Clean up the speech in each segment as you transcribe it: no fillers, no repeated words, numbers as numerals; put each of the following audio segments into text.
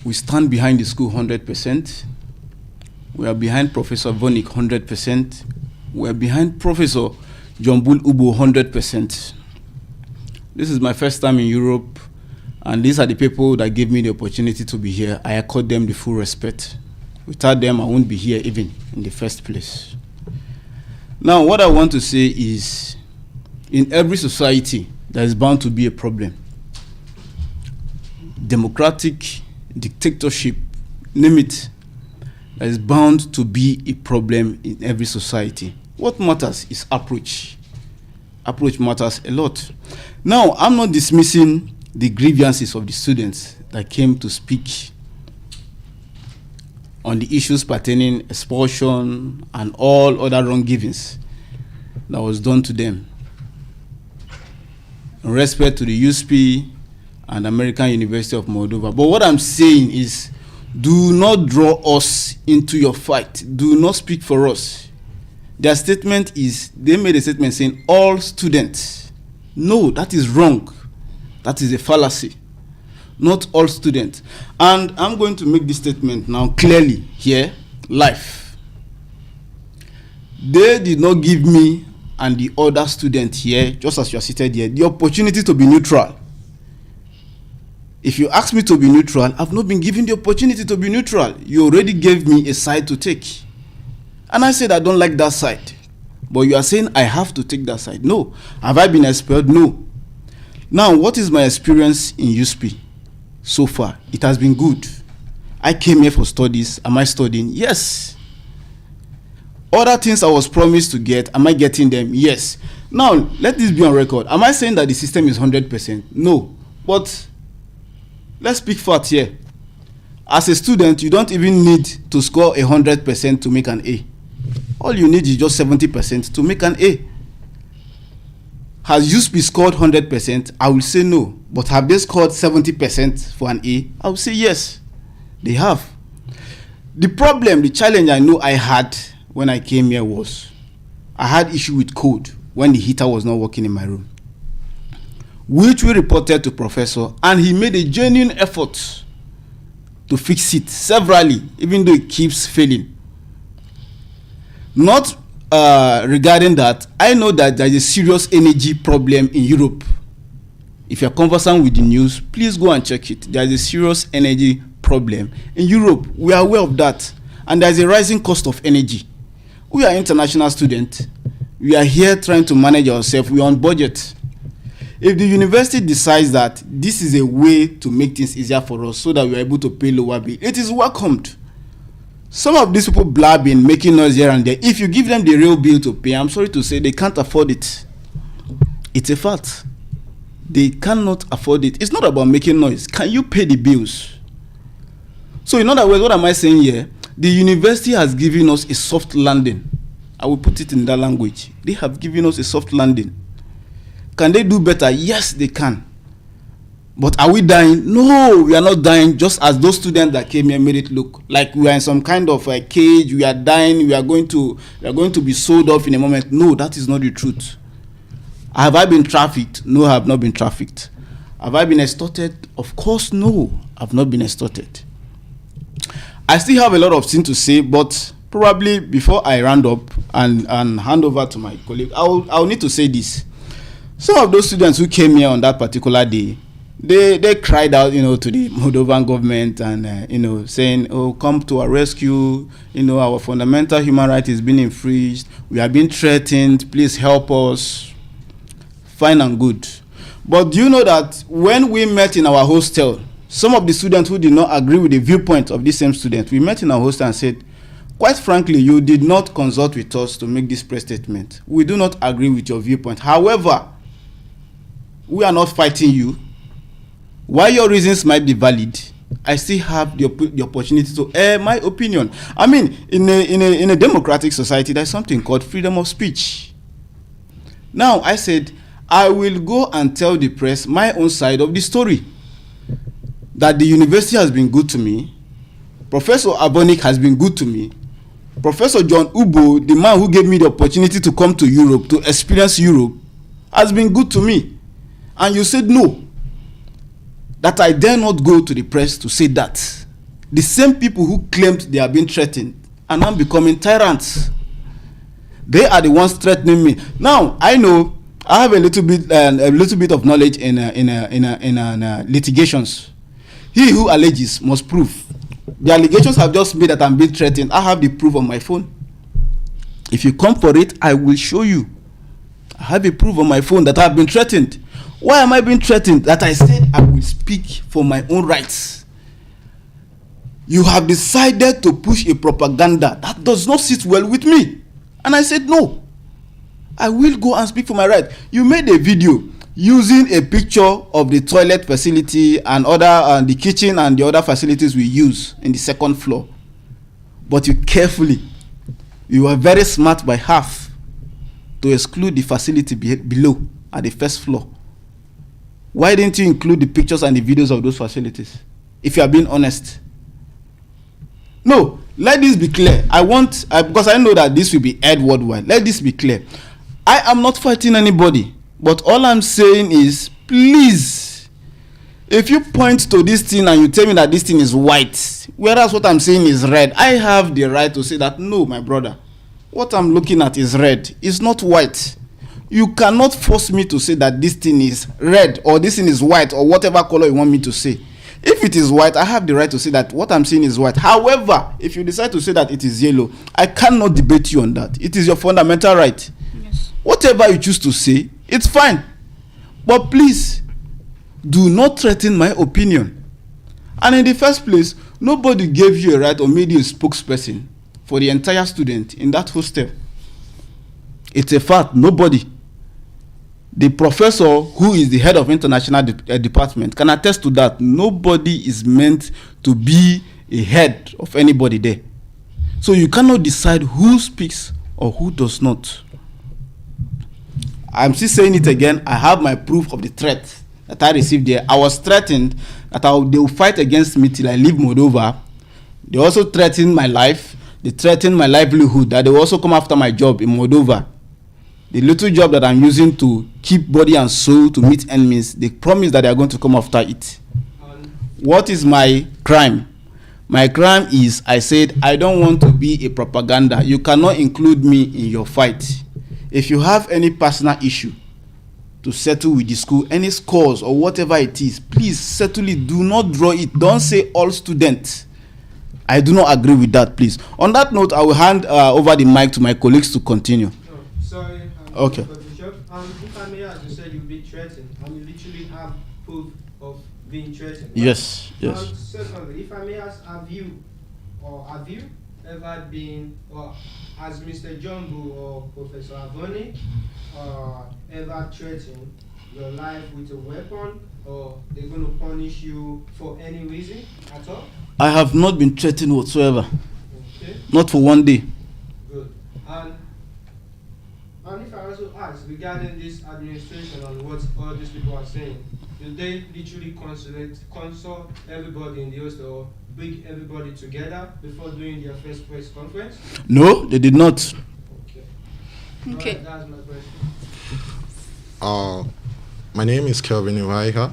We stand behind the school 100%. We are behind Professor Vonik 100%. We are behind Professor John Bull Ubo 100%. This is my first time in Europe, and these are the people that gave me the opportunity to be here. I accord them the full respect. Without them, I won't be here even in the first place. Now, what I want to say is, in every society, there is bound to be a problem. Democratic, dictatorship, name it, there is bound to be a problem in every society. What matters is approach. Approach matters a lot. Now, I'm not dismissing the grievances of the students that came to speak on the issues pertaining expulsion and all other wrongdoings that was done to them. In respect to the USPEE and American University of Moldova. But what I'm saying is, do not draw us into your fight. Do not speak for us. Their statement is, they made a statement saying all students. No, that is wrong. That is a fallacy. Not all students. And I'm going to make this statement now clearly here, live. They did not give me and the other student here, just as you are seated here, the opportunity to be neutral. If you ask me to be neutral, I've not been given the opportunity to be neutral. You already gave me a side to take. And I said I don't like that side. But you are saying I have to take that side. No. Have I been expelled? No. Now, what is my experience in USPEE so far? It has been good. I came here for studies. Am I studying? Yes. Other things I was promised to get, am I getting them? Yes. Now, let this be on record. Am I saying that the system is 100%? No. But let's speak facts here. As a student, you don't even need to score 100% to make an A. All you need is just 70% to make an A. Has USPEE scored 100%? I will say no. But have they scored 70% for an A? I will say yes. They have. The problem, the challenge I know I had when I came here was, I had issue with code when the heater was not working in my room, which we reported to Professor, and he made a genuine effort to fix it severally, even though it keeps failing. Not regarding that, I know that there is a serious energy problem in Europe. If you're conversant with the news, please go and check it. There is a serious energy problem in Europe. We are aware of that. And there is a rising cost of energy. We are international students. We are here trying to manage ourselves. We are on budget. If the university decides that this is a way to make things easier for us so that we are able to pay lower bill, it is welcomed. Some of these people blabbing, making noise here and there. If you give them the real bill to pay, I'm sorry to say they can't afford it. It's a fact. They cannot afford it. It's not about making noise. Can you pay the bills? So in other words, what am I saying here? The university has given us a soft landing. I will put it in that language. They have given us a soft landing. Can they do better? Yes, they can. But are we dying? No, we are not dying, just as those students that came here made it look like we are in some kind of a cage. We are dying. We are going to be sold off in a moment. No, that is not the truth. Have I been trafficked? No, I have not been trafficked. Have I been extorted? Of course, no, I have not been extorted. I still have a lot of things to say, but probably before I round up and hand over to my colleague, I'll need to say this. Some of those students who came here on that particular day, they cried out, to the Moldovan government and, saying, oh, come to our rescue. Our fundamental human right is being infringed. We are being threatened. Please help us. Fine and good. But do you know that when we met in our hostel, some of the students who did not agree with the viewpoint of this same student, we met in our hostel and said, quite frankly, you did not consult with us to make this press statement. We do not agree with your viewpoint. However, we are not fighting you. While your reasons might be valid, I still have the opportunity to air my opinion. I mean, in a democratic society, there's something called freedom of speech. Now, I said, I will go and tell the press my own side of the story. That the university has been good to me. Professor Abonik has been good to me. Professor John Ubo, the man who gave me the opportunity to come to Europe, to experience Europe, has been good to me. And you said no. That I dare not go to the press to say that. The same people who claimed they are being threatened are now becoming tyrants. They are the ones threatening me. Now I know I have a little bit of knowledge in litigations. He who alleges must prove. The allegations have just made that I'm being threatened. I have the proof on my phone. If you come for it, I will show you. I have a proof on my phone that I've been threatened. Why am I being threatened? That I said I will speak for my own rights. You have decided to push a propaganda that does not sit well with me. And I said no. I will go and speak for my right. You made a video using a picture of the toilet facility and other the kitchen and the other facilities we use in the second floor. But you were very smart by half to exclude the facility below at the first floor. Why didn't you include the pictures and the videos of those facilities? If you are being honest. No, let this be clear. Because I know that this will be aired worldwide. Let this be clear. I am not fighting anybody. But all I'm saying is, please, if you point to this thing and you tell me that this thing is white, whereas what I'm saying is red, I have the right to say that, no, my brother, what I'm looking at is red. It's not white. You cannot force me to say that this thing is red or this thing is white or whatever color you want me to say. If it is white, I have the right to say that what I'm saying is white. However, if you decide to say that it is yellow, I cannot debate you on that. It is your fundamental right. Yes. Whatever you choose to say, it's fine. But please, do not threaten my opinion. And in the first place, nobody gave you a right or made you a spokesperson for the entire student in that hostel. It's a fact, nobody. The professor who is the head of international department can attest to that. Nobody is meant to be a head of anybody there. So you cannot decide who speaks or who does not. I'm still saying it again. I have my proof of the threat that I received there. I was threatened that they will fight against me till I leave Moldova. They also threatened my life. They threatened my livelihood, that they will also come after my job in Moldova. The little job that I'm using to keep body and soul to meet enemies, they promise that they are going to come after it. What is my crime? My crime is, I said, I don't want to be a propaganda. You cannot include me in your fight. If you have any personal issue to settle with the school, any scores or whatever it is, please settle it. Do not draw it. Don't say all students. I do not agree with that, please. On that note, I will hand over the mic to my colleagues to continue. No, sorry. Okay. If I may ask, you said you've been threatened, and you literally have proof of being threatened. Right? Yes, yes. Secondly, if I may ask, have you ever been, or has Mr. Jumbo or Professor Avoni ever threatened your life with a weapon, or they're going to punish you for any reason at all? I have not been threatened whatsoever. Okay. Not for one day. Good. And if I also ask regarding this administration and what all these people are saying, do they literally consult everybody in the hostel or bring everybody together before doing their first press conference? No, they did not. Okay. Right, that's my question. My name is Kelvin Iwaiha.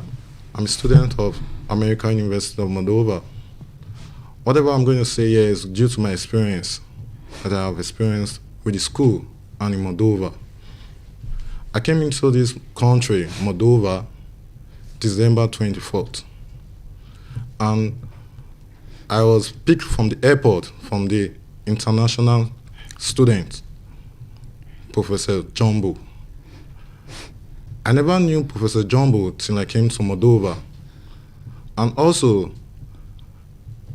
I'm a student of American University of Moldova. Whatever I'm going to say here is due to my experience that I have experienced with the school and in Moldova. I came into this country, Moldova, December 24th. And I was picked from the airport from the international student, Professor Jumbo. I never knew Professor Jumbo till I came to Moldova. And also,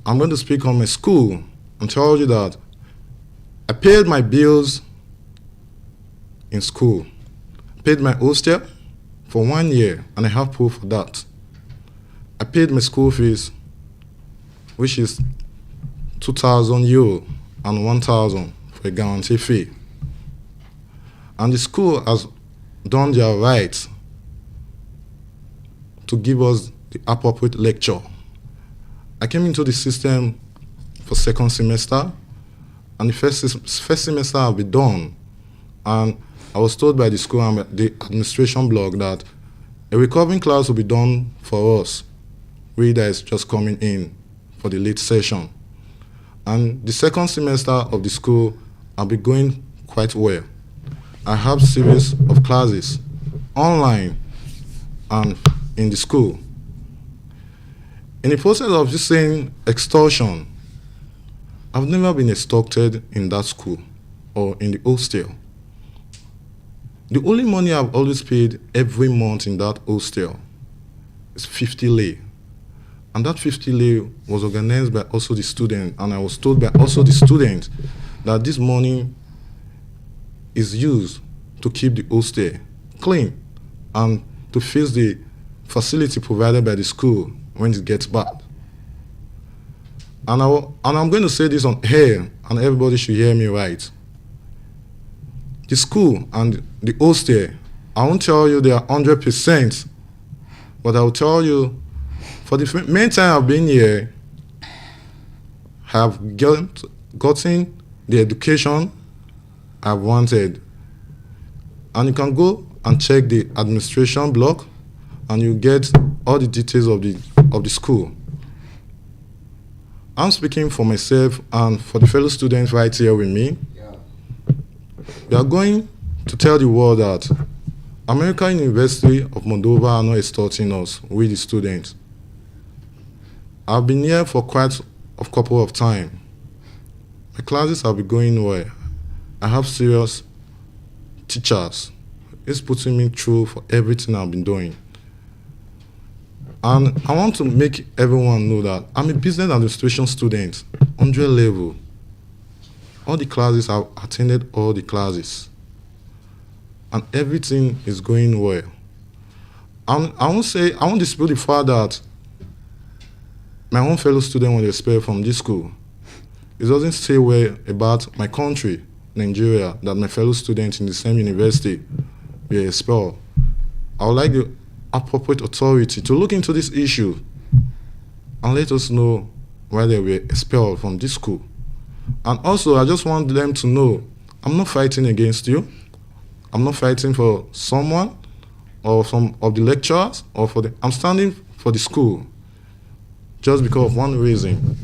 I'm going to speak on my school and tell you that I paid my bills in school, paid my hostel for 1 year, and I have proof of that. I paid my school fees, which is 2,000 euro and 1,000 for a guarantee fee. And the school has done their right to give us the appropriate lecture. I came into the system for second semester, and the first semester have been done. And I was told by the school and the administration blog that a recovering class will be done for us, we that is just coming in for for the late session. And the second semester of the school, I'll be going quite well. I have series of classes online and in the school. In the process of just saying extortion, I've never been extorted in that school or in the hostel. The only money I've always paid every month in that hostel is 50 lei. And that 50 lei was organized by also the student, and I was told by also the student that this money is used to keep the hostel clean and to fix the facility provided by the school when it gets bad. And I'm going to say this on air, and everybody should hear me right. The school and the hostel, I won't tell you they are 100%, but I will tell you, for the main time I've been here, I have gotten the education I wanted. And you can go and check the administration blog, and you get all the details of the school. I'm speaking for myself and for the fellow students right here with me. We are going to tell the world that American University of Moldova are not extorting us, we the students. I've been here for quite a couple of time. My classes have been going well. I have serious teachers. It's putting me through for everything I've been doing. And I want to make everyone know that I'm a business administration student, 100 level. All the classes, I've attended all the classes. And everything is going well. And I won't dispute the fact that my own fellow student was expelled from this school. It doesn't say well about my country, Nigeria, that my fellow students in the same university were expelled. I would like the appropriate authority to look into this issue and let us know why they were expelled from this school. And also, I just want them to know, I'm not fighting against you. I'm not fighting for someone or some of the lecturers or for I'm standing for the school just because of one reason.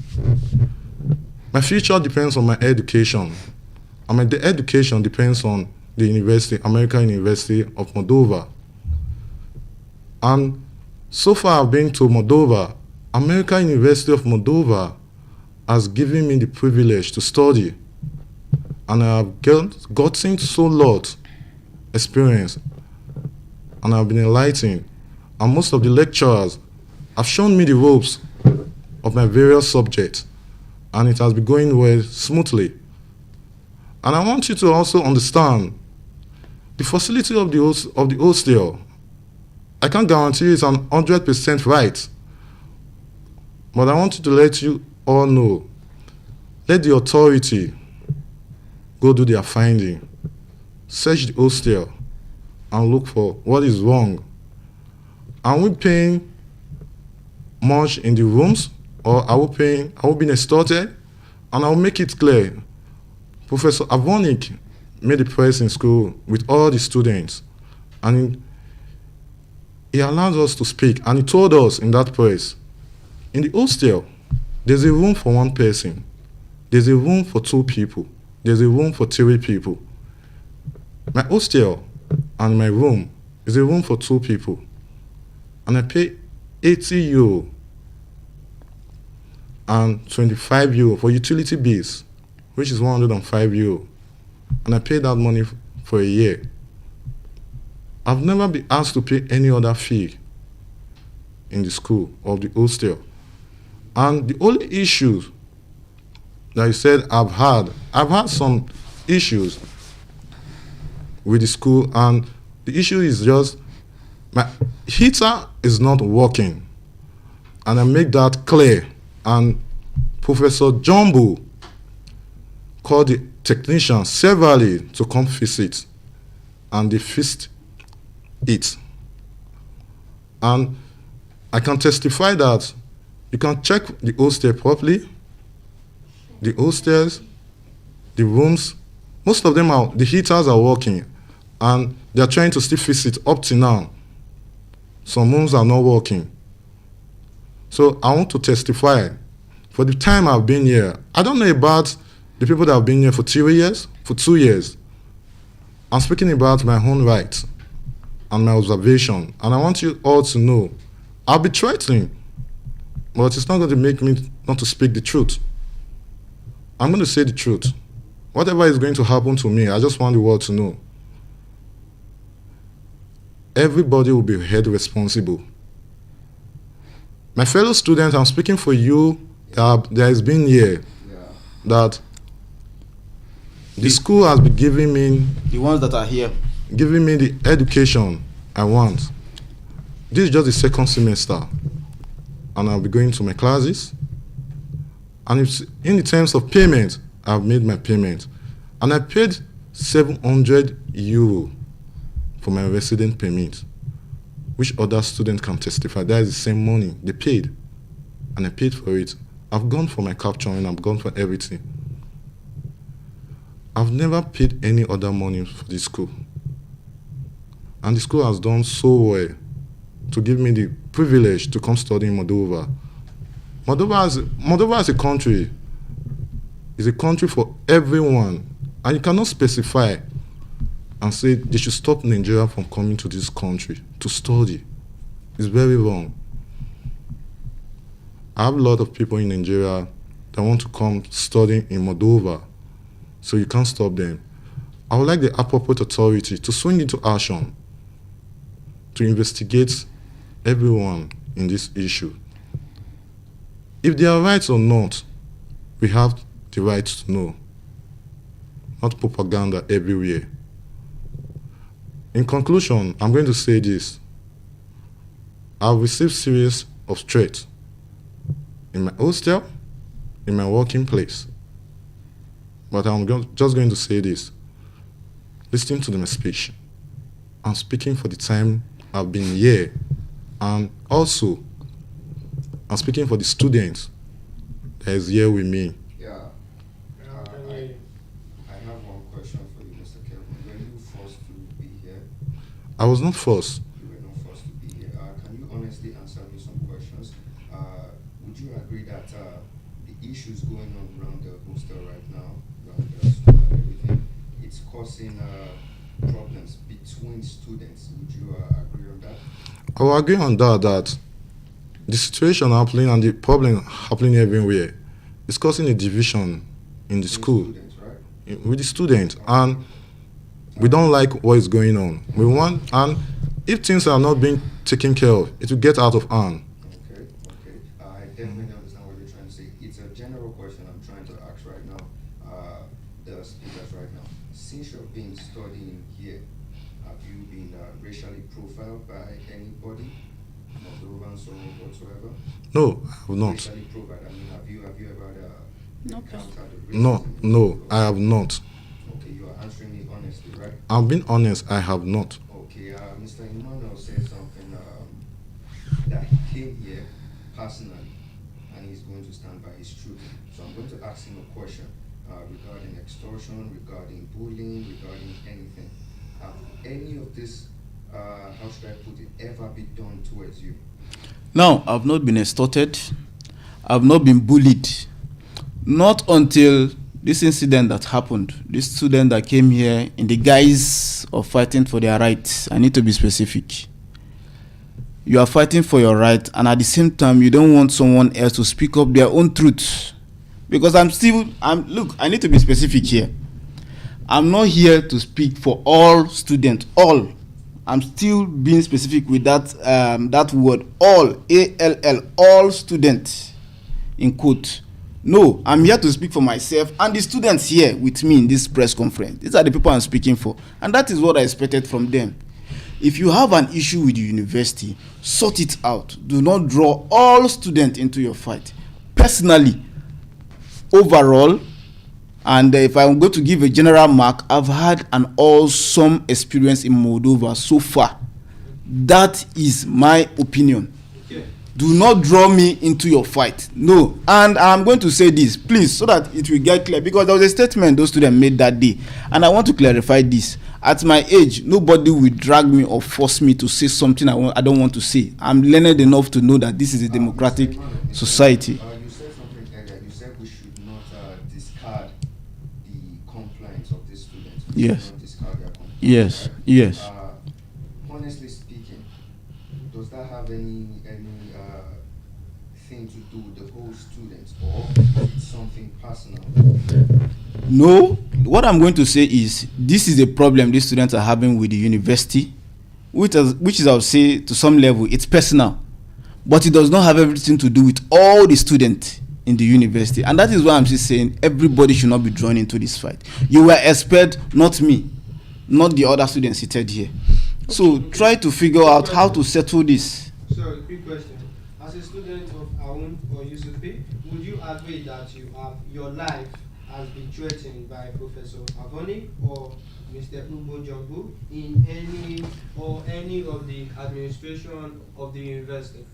My future depends on my education. And the education depends on the university, American University of Moldova. And so far I've been to Moldova. American University of Moldova has given me the privilege to study, and I have gotten so lot experience, and I've been enlightened. And most of the lecturers have shown me the ropes of my various subjects, and it has been going well smoothly. And I want you to also understand the facility of the hostel. I can't guarantee it's 100% right, but I want to let you all know. Let the authority go do their finding, search the hostel, and look for what is wrong. Are we paying much in the rooms, or are we being extorted? And I'll make it clear. Professor Avonik made a press in school with all the students, and he allowed us to speak, and he told us in that press, in the hostel, there's a room for one person, there's a room for 2 people, there's a room for 3 people. My hostel and my room is a room for 2 people, and I pay 80 euro and 25 euro for utility bills, which is 105 euro, and I pay that money for a year. I've never been asked to pay any other fee in the school or the hostel. And the only issues that you said I've had some issues with the school, and the issue is just my heater is not working, and I make that clear. And Professor Jumbo called the technician severally to come fix it, and they fixed it. And I can testify that you can check the hostel properly. The hostels, the rooms, most of them the heaters are working, and they are trying to still fix it up to now. Some rooms are not working. So I want to testify for the time I've been here, I don't know about the people that have been here for 3 years, for 2 years. I'm speaking about my own rights and my observation. And I want you all to know, I'll be threatening, but it's not going to make me not to speak the truth. I'm going to say the truth. Whatever is going to happen to me, I just want the world to know. Everybody will be held responsible. My fellow students, I'm speaking for you that has been here, that the school has been giving me, The ones that are here. giving me the education I want. This is just the second semester, and I'll be going to my classes. And if, in the terms of payment, I've made my payment, and I paid 700 euro for my resident permit, which other students can testify. That is the same money they paid, and I paid for it. I've gone for my capturing, I've gone for everything. I've never paid any other money for this school. And the school has done so well to give me the privilege to come study in Moldova. Moldova as a country is a country for everyone. And you cannot specify and say they should stop Nigeria from coming to this country to study. It's very wrong. I have a lot of people in Nigeria that want to come study in Moldova, so you can't stop them. I would like the appropriate authority to swing into action to investigate everyone in this issue. If they are right or not, we have the right to know, not propaganda everywhere. In conclusion, I'm going to say this. I've received series of threats in my hostel, in my working place. But I'm just going to say this. Listening to my speech, I'm speaking for the time I've been here, and also I'm speaking for the students that is here with me. Yeah. I have one question for you, Mr. Kelvin. Were you forced to be here? I was not forced. You were not forced to be here. Can you honestly answer me some questions? Would you agree that the issues going on around the hostel right now, around the school and everything, it's causing problems between students? Would you agree on that? I will agree on that the situation happening and the problem happening everywhere is causing a division in the school, students, right? with the students, and we don't like what is going on. We want, and if things are not being taken care of, it will get out of hand. Okay. I definitely understand what you're trying to say. It's a general question I'm trying to ask right now, the speakers right now. Since you've been studying here, have you been racially profiled by anybody, Moldovans or whatsoever? No, I have not. Racially profiled. I mean, have you ever encountered No, racism? no, I have not. Okay, you are answering me honestly, right? I've been honest, I have not. Okay, Mr. Emmanuel said something that he came here personally and he's going to stand by his truth. So I'm going to ask him a question regarding extortion, regarding bullying, regarding anything. Have any of this, how should I put it, ever be done towards you? No, I've not been extorted. I've not been bullied. Not until this incident that happened. This student that came here in the guise of fighting for their rights. I need to be specific. You are fighting for your right, and at the same time, you don't want someone else to speak up their own truth. Because look, I need to be specific here. I'm not here to speak for all students, all. I'm still being specific with that word, all, A-L-L, all students, in quote. No, I'm here to speak for myself and the students here with me in this press conference. These are the people I'm speaking for, and that is what I expected from them. If you have an issue with the university, sort it out. Do not draw all students into your fight. Personally, overall, and if I'm going to give a general mark, I've had an awesome experience in Moldova so far. That is my opinion. Okay. Do not draw me into your fight. No. And I'm going to say this, please, so that it will get clear, because there was a statement those students made that day, and I want to clarify this. At my age, nobody will drag me or force me to say something I don't want to say. I'm learned enough to know that this is a democratic society. You said something earlier Yes. Don't discard their complaint. Yes. Yes. Honestly speaking, does that have any thing to do with the whole students, or is it something personal? No, what I'm going to say is this is a problem these students are having with the university, which is, I would say, to some level, it's personal. But it does not have everything to do with all the students in the university. And that is why I'm just saying everybody should not be drawn into this fight. You were expert, not me, not the other students seated here. So try to figure out how to settle this. So, quick question. As a student of AUM or USPEE, would you agree that your life has been threatened by Professor Avoni or Mr. Ubo Jumbo in any of the administration of the university?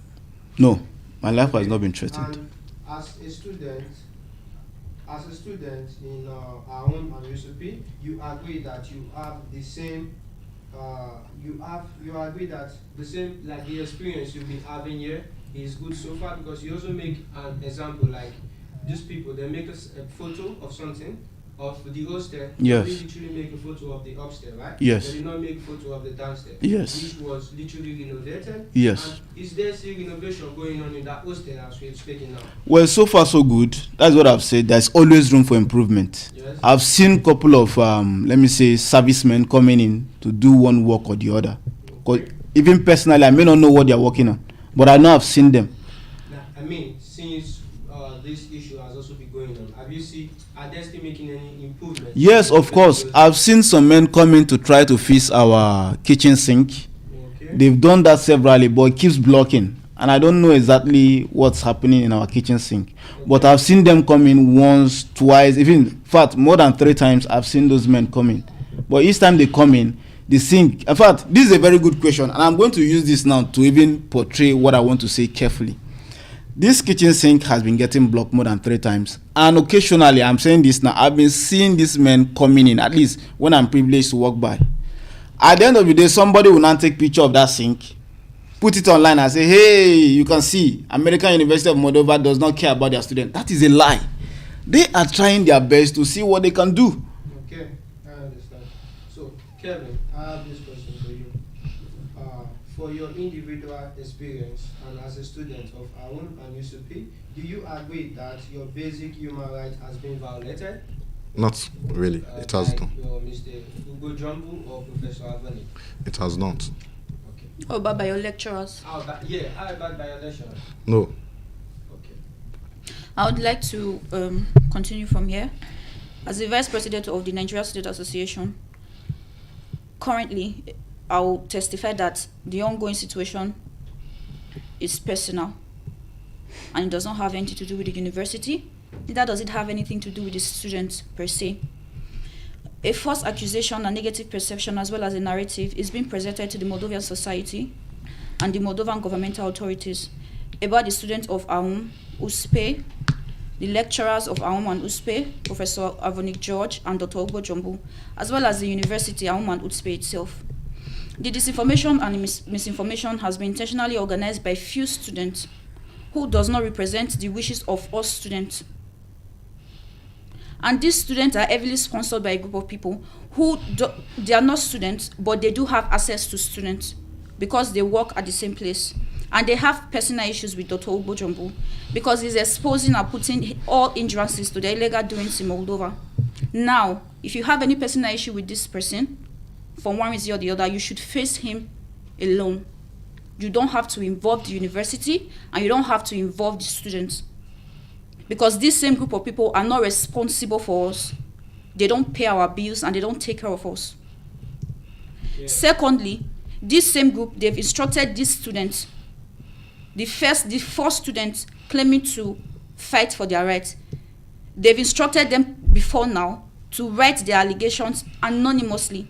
No, my life has not been threatened. And as a student in AUM and USPEE, you agree that you have the same. You agree that the same, like the experience you've been having here is good so far, because you also make an example like these people, they make us a photo of something of the hostel. Yes. They literally make a photo of the upstairs, right? Yes. They did not make a photo of the downstairs. Yes. Which was literally renovated. Yes. And is there still renovation going on in that hostel as we're speaking now? Well, so far so good. That's what I've said. There's always room for improvement. Yes. I've seen a couple of, let me say, servicemen coming in to do one work or the other. 'Cause even personally, I may not know what they're working on, but I know I've seen them. Now, I mean, since this issue has also been going on, are they still making any improvements? Yes, of course. I've seen some men come in to try to fix our kitchen sink. Okay. They've done that severally, but it keeps blocking. And I don't know exactly what's happening in our kitchen sink. But I've seen them come in once, twice, even, in fact, more than 3 times I've seen those men come in. But each time they come in, the sink, in fact, this is a very good question. And I'm going to use this now to even portray what I want to say carefully. This kitchen sink has been getting blocked more than 3 times. And occasionally, I'm saying this now, I've been seeing these men coming in, at least when I'm privileged to walk by. At the end of the day, somebody will now take picture of that sink, put it online and say, hey, you can see, American University of Moldova does not care about their students. That is a lie. They are trying their best to see what they can do. Okay, I understand. So, Kevin, I have this question for you. For your individual experience and as a student of AUM and USPEE, do you agree that your basic human right has been violated? Not really. It has like not. Mr. Ugo Jumbo or Professor Avani? It has not. Okay. Or about by your lecturers? How about by your lecturer? No. Okay. I would like to continue from here. As the Vice President of the Nigerian Student Association, currently, I will testify that the ongoing situation is personal and it does not have anything to do with the university, neither does it have anything to do with the students per se. A false accusation and negative perception as well as a narrative is being presented to the Moldovan society and the Moldovan governmental authorities about the students of AUM, USPEE, the lecturers of AUM and USPEE, Professor Avonik George and Dr. Ugo Jumbo, as well as the university AUM and USPEE itself. The disinformation and misinformation has been intentionally organized by few students who does not represent the wishes of all students. And these students are heavily sponsored by a group of people they are not students, but they do have access to students because they work at the same place. And they have personal issues with Dr. Ugo Jumbo because he's exposing and putting all hindrances to the illegal doings in Moldova. Now, if you have any personal issue with this person, for one reason or the other, you should face him alone. You don't have to involve the university and you don't have to involve the students. Because this same group of people are not responsible for us. They don't pay our bills and they don't take care of us. Yeah. Secondly, this same group, they've instructed these students, the first students claiming to fight for their rights, they've instructed them before now to write their allegations anonymously.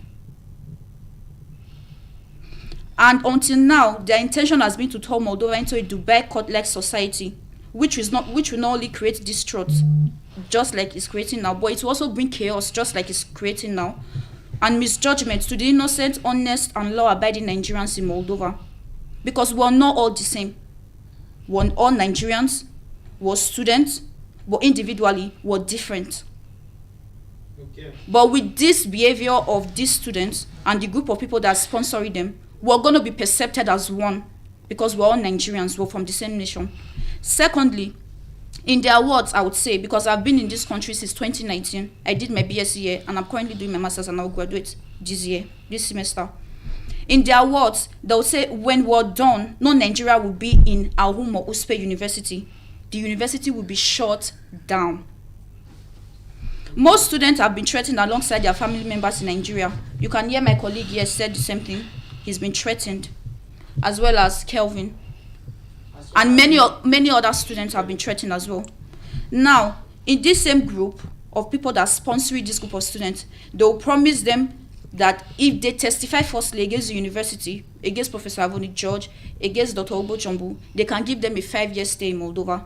And until now, their intention has been to turn Moldova into a Dubai court-like society, which will not only create distrust, just like it's creating now, but it will also bring chaos, just like it's creating now, and misjudgment to the innocent, honest, and law-abiding Nigerians in Moldova. Because we're not all the same. We're all Nigerians, we're students, but individually, we're different. Okay. But with this behavior of these students and the group of people that are sponsoring them, we're going to be perceived as one because we're all Nigerians, we're from the same nation. Secondly, in their words, I would say, because I've been in this country since 2019, I did my BSc here, and I'm currently doing my master's, and I'll graduate this semester. In their words, they'll say, when we're done, no Nigeria will be in AUM or USPEE University. The university will be shut down. Most students have been threatened alongside their family members in Nigeria. You can hear my colleague here said the same thing. He's been threatened, as well as Kelvin. And many other students have been threatened as well. Now, in this same group of people that sponsor this group of students, they will promise them that if they testify falsely against the university, against Professor Avoni George, against Dr. Ogbo Jumbo, they can give them a 5-year stay in Moldova.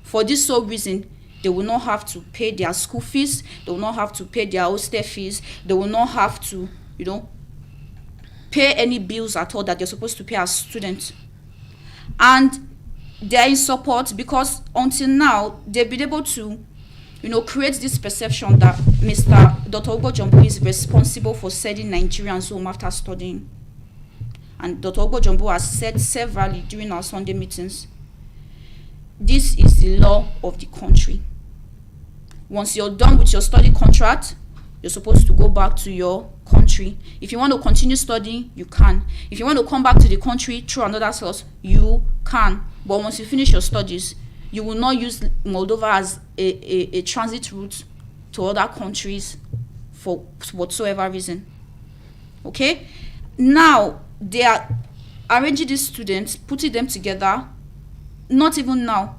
For this sole reason, they will not have to pay their school fees, they will not have to pay their hostel fees, they will not have to, pay any bills at all that they're supposed to pay as students. And they're in support because until now, they've been able to, create this perception that Dr. Ogbo Jumbo is responsible for sending Nigerians home after studying. And Dr. Ogbo Jumbo has said severally during our Sunday meetings, this is the law of the country. Once you're done with your study contract, you're supposed to go back to your country. If you want to continue studying, you can. If you want to come back to the country through another source, you can. But once you finish your studies, you will not use Moldova as a transit route to other countries for whatsoever reason. Okay? Now, they are arranging these students, putting them together, not even now,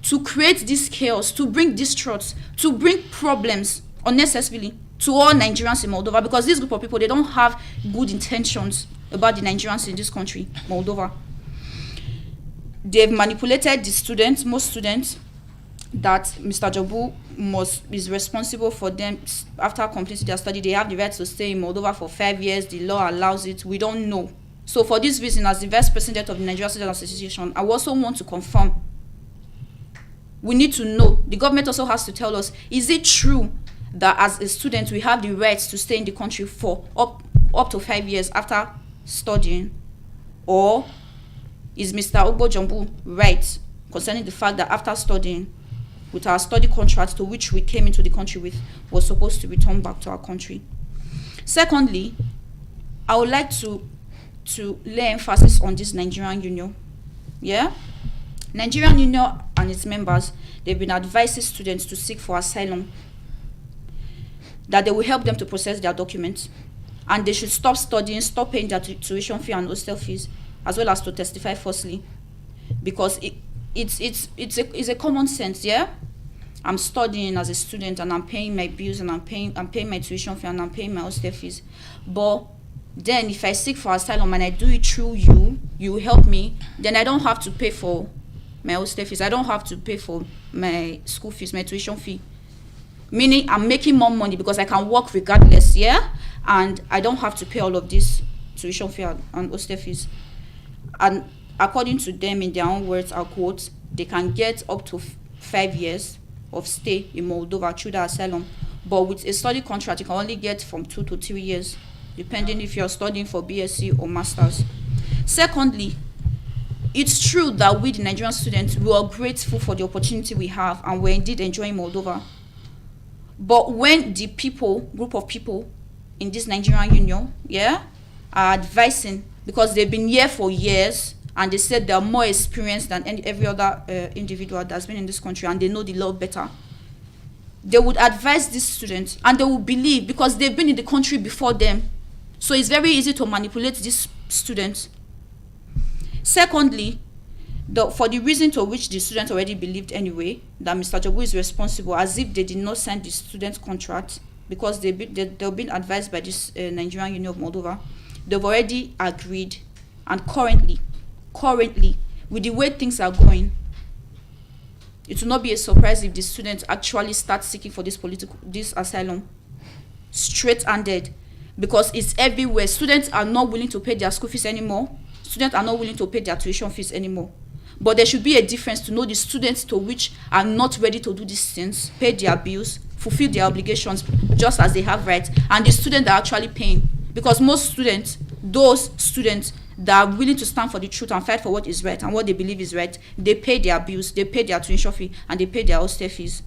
to create this chaos, to bring distrust, to bring problems unnecessarily to all Nigerians in Moldova, because this group of people, they don't have good intentions about the Nigerians in this country, Moldova. They've manipulated the students, most students, that Mr. Jobu is responsible for them after completing their study. They have the right to stay in Moldova for 5 years. The law allows it. We don't know. So for this reason, as the Vice President of the Nigerian Student Association, I also want to confirm. We need to know. The government also has to tell us, is it true that as a student, we have the right to stay in the country for up to 5 years after studying? Or is Mr. Ogbo Jumbo right concerning the fact that after studying, with our study contract to which we came into the country with, was supposed to return back to our country? Secondly, I would like to lay emphasis on this Nigerian Union. Yeah? Nigerian Union and its members, they've been advising students to seek for asylum, that they will help them to process their documents, and they should stop studying, stop paying their tuition fee and hostel fees, as well as to testify falsely, because it's a common sense. Yeah, I'm studying as a student and I'm paying my bills and I'm paying my tuition fee and I'm paying my hostel fees, but then if I seek for asylum and I do it through you help me, then I don't have to pay for my hostel fees, I don't have to pay for my school fees, my tuition fee, meaning I'm making more money because I can work regardless. Yeah, and I don't have to pay all of this tuition fee and hostel fees. And according to them, in their own words, I'll quote, they can get up to 5 years of stay in Moldova through the asylum. But with a study contract, you can only get from 2 to 3 years, depending if you're studying for BSc or Masters. Secondly, it's true that we, the Nigerian students, we are grateful for the opportunity we have, and we're indeed enjoying Moldova. But when the group of people in this Nigerian Union, are advising, because they've been here for years, and they said they're more experienced than every other individual that's been in this country, and they know the law better, they would advise these students, and they will believe, because they've been in the country before them. So it's very easy to manipulate these students. Secondly, for the reason to which the students already believed anyway, that Mr. Jobu is responsible, as if they did not sign the student contract, because they've been advised by this Nigerian Union of Moldova, they've already agreed. And currently, with the way things are going, it will not be a surprise if the students actually start seeking for this asylum straight-handed, because it's everywhere. Students are not willing to pay their school fees anymore. Students are not willing to pay their tuition fees anymore. But there should be a difference to know the students to which are not ready to do these things, pay their bills, fulfill their obligations just as they have rights, and the students that are actually paying. Because most students, those students that are willing to stand for the truth and fight for what is right and what they believe is right, they pay their bills, they pay their tuition fee, and they pay their hostel fees.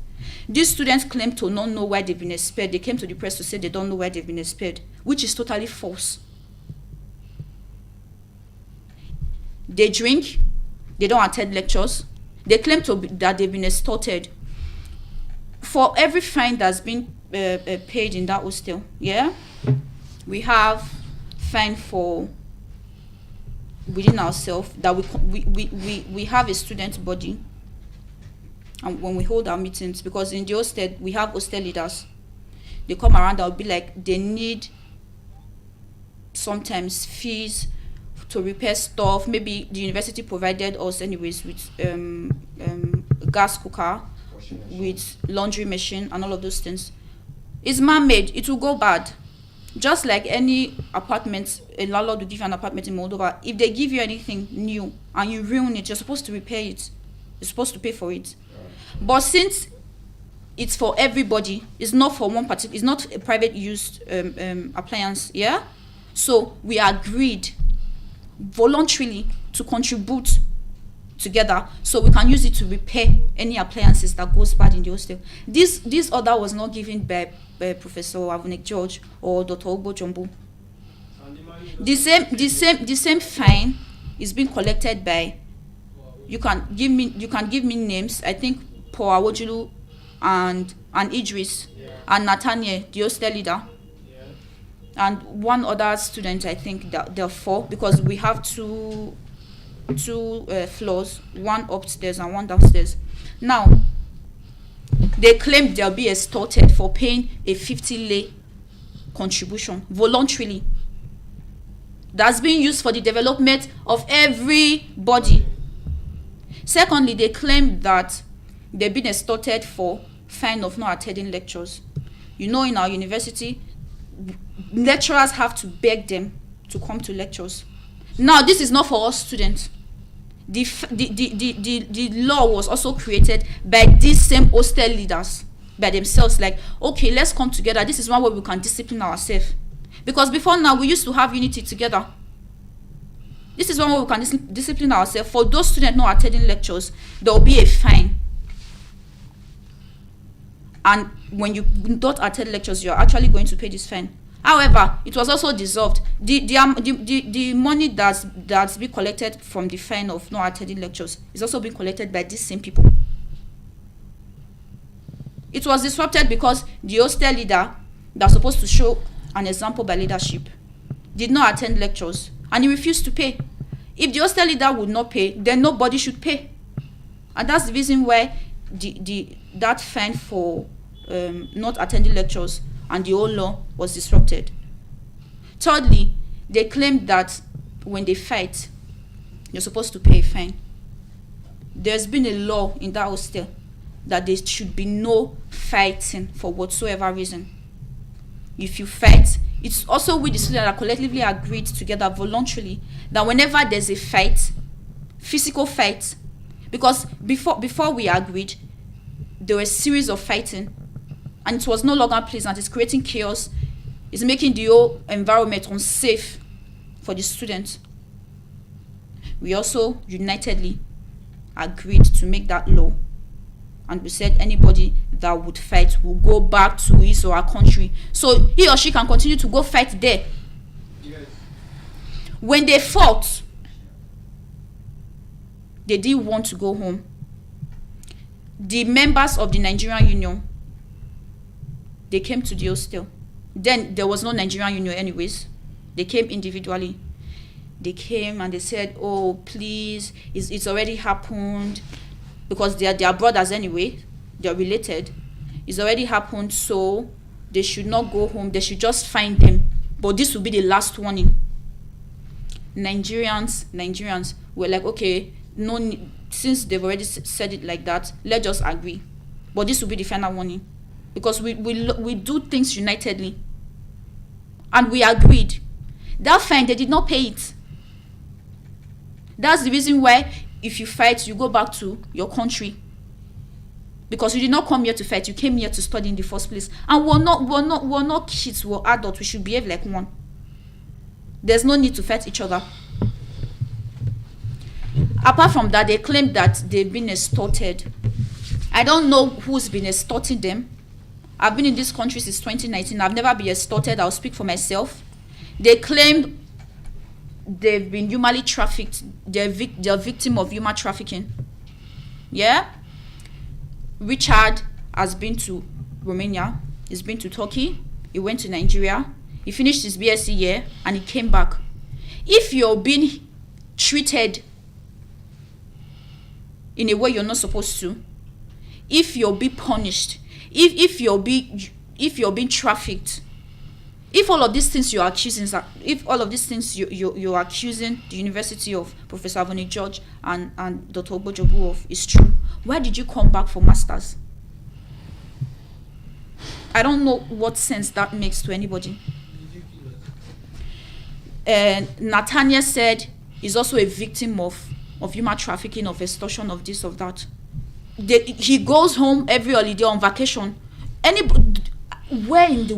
These students claim to not know why they've been expelled. They came to the press to say they don't know why they've been expelled, which is totally false. They drink, they don't attend lectures, they claim that they've been extorted. For every fine that's been paid in that hostel, yeah, we have fine for within ourselves that we have a student body, and when we hold our meetings, because in the hostel we have hostel leaders, they come around, they'll be like, they need sometimes fees to repair stuff. Maybe the university provided us anyways with gas cooker, with laundry machine and all of those things. It's man-made, it will go bad. Just like any apartment, a landlord will give you an apartment in Moldova. If they give you anything new and you ruin it, you're supposed to repair it. You're supposed to pay for it. But since it's for everybody, it's not for one particular, it's not a private used appliance, yeah? So we agreed voluntarily to contribute together so we can use it to repair any appliances that goes bad in the hostel. This order was not given by Professor Avunek George or Dr. Ogbo Jumbo. The same fine is being collected by, you can give me names, I think Paul Awojulu and Idris and Nathaniel, the hostel leader, and one other student, I think that there are 4, because we have two floors, one upstairs and one downstairs. Now, they claim they'll be extorted for paying a 50 lei contribution voluntarily. That's being used for the development of everybody. Secondly, they claim that they've been extorted for fine of not attending lectures. You know, in our university, lecturers have to beg them to come to lectures. Now, this is not for us students. The law was also created by these same hostel leaders, by themselves, like, okay, let's come together. This is one way we can discipline ourselves. Because before now, we used to have unity together. This is one way we can discipline ourselves. For those students not attending lectures, there will be a fine. And when you don't attend lectures, you're actually going to pay this fine. However, it was also dissolved. The money that's been collected from the fine of not attending lectures is also being collected by these same people. It was disrupted because the hostel leader that's supposed to show an example by leadership did not attend lectures and he refused to pay. If the hostel leader would not pay, then nobody should pay. And that's the reason why that fine for not attending lectures and the whole law was disrupted. Thirdly, they claim that when they fight, you're supposed to pay a fine. There's been a law in that hostel that there should be no fighting for whatsoever reason. If you fight, it's also with the students that collectively agreed together voluntarily that whenever there's a fight, physical fight, because before we agreed, there was a series of fighting, and it was no longer pleasant. It's creating chaos. It's making the whole environment unsafe for the students. We also unitedly agreed to make that law, and we said anybody that would fight will go back to his or her country, so he or she can continue to go fight there. Yes. When they fought, they didn't want to go home. The members of the Nigerian Union, they came to the hostel. Then there was no Nigerian Union anyways. They came individually. They came and they said, oh, please, it's already happened. Because they are brothers anyway. They're related. It's already happened, so they should not go home. They should just find them. But this will be the last warning. Nigerians were like, okay, no, since they've already said it like that, let's just agree. But this will be the final warning. Because we do things unitedly. And we agreed. That fine, they did not pay it. That's the reason why if you fight, you go back to your country. Because you did not come here to fight, you came here to study in the first place. And we're not kids, we're adults, we should behave like one. There's no need to fight each other. Apart from that, they claim that they've been extorted. I don't know who's been extorting them. I've been in this country since 2019. I've never been extorted. I'll speak for myself. They claim they've been humanly trafficked. They're victim of human trafficking. Yeah? Richard has been to Romania. He's been to Turkey. He went to Nigeria. He finished his BSc year and he came back. If you're being treated in a way you're not supposed to, if you're being punished, if you're being trafficked, if all of these things you're accusing, you're accusing the University of Professor Avoni George and Dr. Ogbojobu of is true, why did you come back for masters? I don't know what sense that makes to anybody. Nathaniel said he's also a victim of human trafficking, of extortion, of this, of that. He goes home every holiday on vacation. Where in the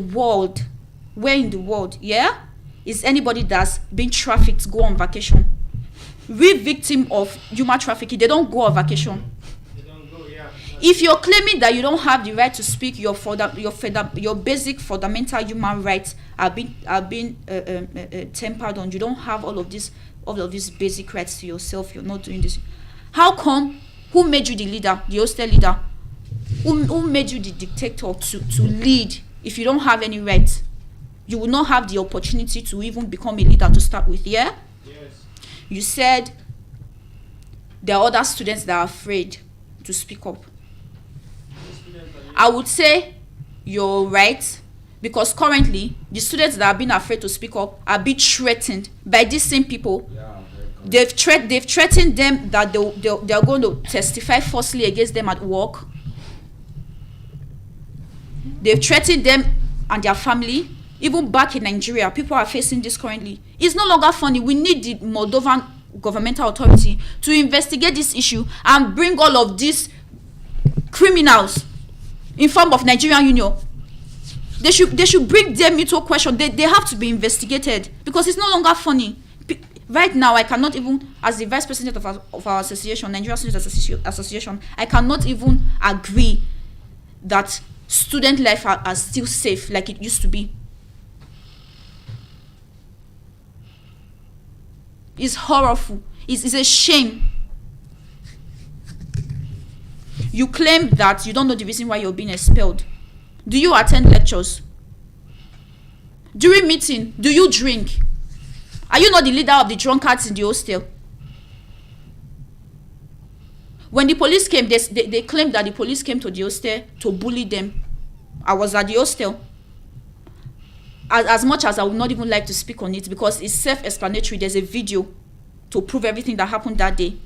world, yeah, is anybody that's been trafficked go on vacation? We victim of human trafficking, they don't go on vacation. They don't go, yeah. If you're claiming that you don't have the right to speak, your basic fundamental human rights are being tempered on, you don't have all of these basic rights to yourself, you're not doing this. How come? Who made you the leader, the hostel leader? Who made you the dictator to lead if you don't have any rights? You will not have the opportunity to even become a leader to start with, yeah? Yes. You said there are other students that are afraid to speak up. I would say you're right, because currently the students that have been afraid to speak up are being threatened by these same people. Yeah. They've threatened them that they are going to testify falsely against them at work. They've threatened them and their family. Even back in Nigeria, people are facing this currently. It's no longer funny. We need the Moldovan governmental authority to investigate this issue and bring all of these criminals in form of Nigerian Union. They should bring them into question. They have to be investigated, because it's no longer funny. Right now, I cannot even, as the vice president of our association, Nigerian Students Association, I cannot even agree that student life are still safe like it used to be. It's horrible. It's a shame. You claim that you don't know the reason why you're being expelled. Do you attend lectures? During meeting, do you drink? Are you not the leader of the drunkards in the hostel? When the police came, they claimed that the police came to the hostel to bully them. I was at the hostel. As much as I would not even like to speak on it, because it's self-explanatory, there's a video to prove everything that happened that day.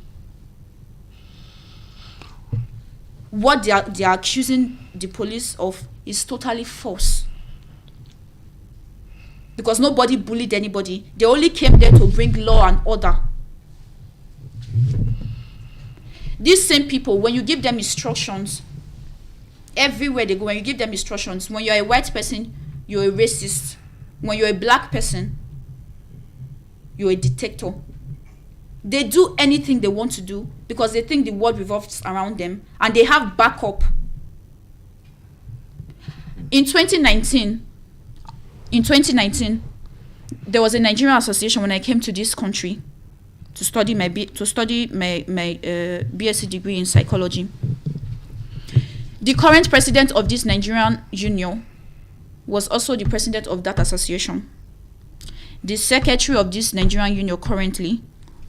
What they are accusing the police of is totally false. Because nobody bullied anybody. They only came there to bring law and order. These same people, when you give them instructions, everywhere they go, when you give them instructions, when you're a white person, you're a racist. When you're a black person, you're a dictator. They do anything they want to do because they think the world revolves around them, and they have backup. In 2019, there was a Nigerian association when I came to this country to study my BSc degree in psychology. The current president of this Nigerian union was also the president of that association. The secretary of this Nigerian union currently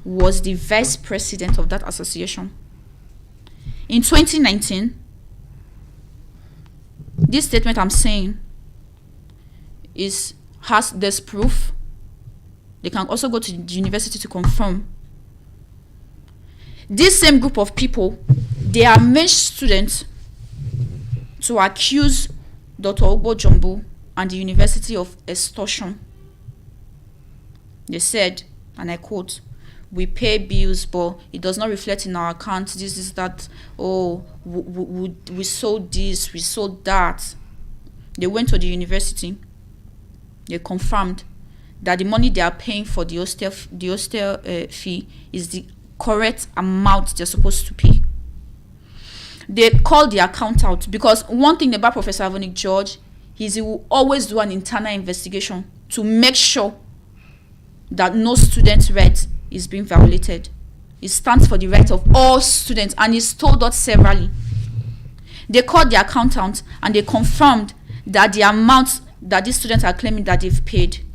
was the vice president of that association. In 2019, this statement I'm saying has this proof. They can also go to the university to confirm. This same group of people, they are made students to accuse Dr. Ogbojobu and the university of extortion. They said, and I quote, we pay bills, but it does not reflect in our account. This is that. Oh, we sold this, we sold that. They went to the university. They confirmed that the money they are paying for the hostel fee is the correct amount they're supposed to pay. They called the account out, because one thing about Professor Avonik George is he will always do an internal investigation to make sure that no student's right is being violated. It stands for the right of all students, and he's told us severally. They called the accountant and they confirmed that the amount that these students are claiming that they've paid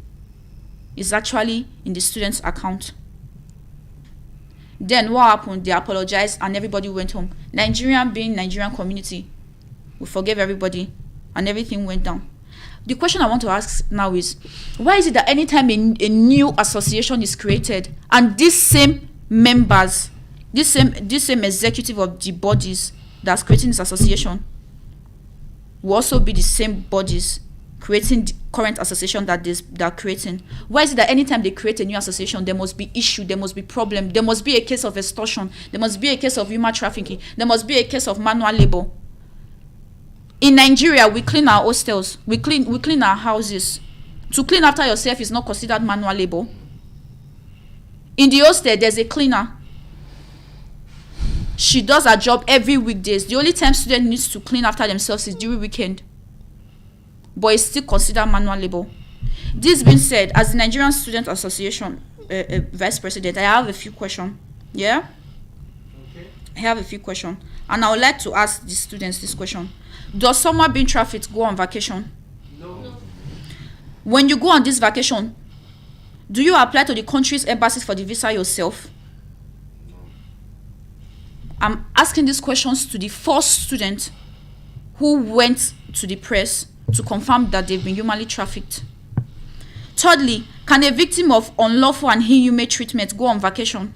is actually in the student's account. Then what happened? They apologized and everybody went home. Nigerian, being Nigerian community, we forgave everybody and everything went down. The question I want to ask now is, why is it that anytime a new association is created and these same members, this same executive of the bodies that's creating this association will also be the same bodies creating the current association that they're creating? Why is it that anytime they create a new association, there must be issue, there must be problem, there must be a case of extortion, there must be a case of human trafficking, there must be a case of manual labor? In Nigeria, we clean our hostels, we clean our houses. To clean after yourself is not considered manual labor. In the hostel, there's a cleaner. She does her job every weekdays. The only time student needs to clean after themselves is during weekend. But it's still considered manual labor. This being said, as the Nigerian Student Association Vice President, I have a few questions. Yeah? Okay. I have a few questions. And I would like to ask the students this question. Does someone being trafficked go on vacation? No. When you go on this vacation, do you apply to the country's embassies for the visa yourself? I'm asking these questions to the first student who went to the press to confirm that they've been humanly trafficked. Thirdly, can a victim of unlawful and inhumane treatment go on vacation?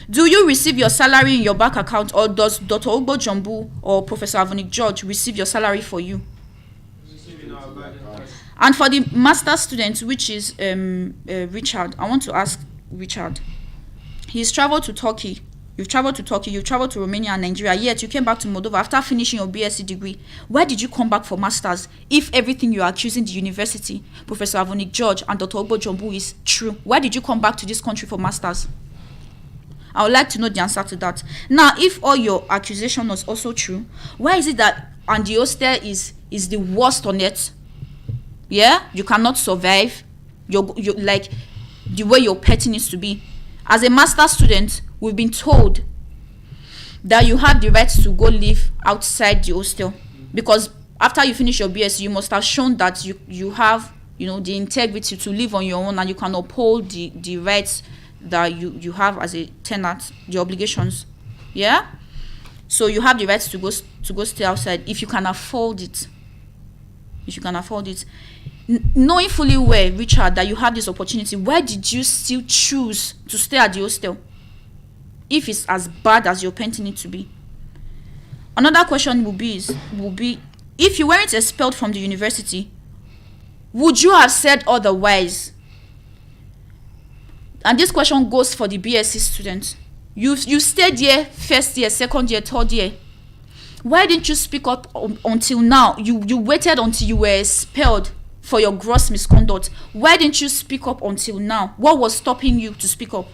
Do you receive your salary in your bank account, or does Dr. Ogbo Jumbu or Professor Avonik George receive your salary for you? And for the master student, which is Richard, I want to ask Richard. He's traveled to Turkey. You've traveled to Turkey, you've traveled to Romania and Nigeria, yet you came back to Moldova after finishing your BSc degree. Why did you come back for masters if everything you are accusing the university, Professor Avonik George and Dr. Ogbo Jumbu is true? Why did you come back to this country for masters? I would like to know the answer to that. Now, if all your accusation was also true, why is it that and the hostel is the worst on it? Yeah, you cannot survive. You're like the way your petting needs to be. As a master student, we've been told that you have the right to go live outside the hostel, because after you finish your BSc, you must have shown that you have, the integrity to live on your own, and you can uphold the rights that you have as a tenant, the obligations. Yeah? So you have the right to go stay outside if you can afford it. If you can afford it. Knowing fully well, Richard, that you have this opportunity, why did you still choose to stay at the hostel if it's as bad as you're painting it to be? Another question will be if you weren't expelled from the university, would you have said otherwise? And this question goes for the BSc students. You stayed here first year, second year, third year. Why didn't you speak up until now? You waited until you were expelled for your gross misconduct. Why didn't you speak up until now? What was stopping you to speak up?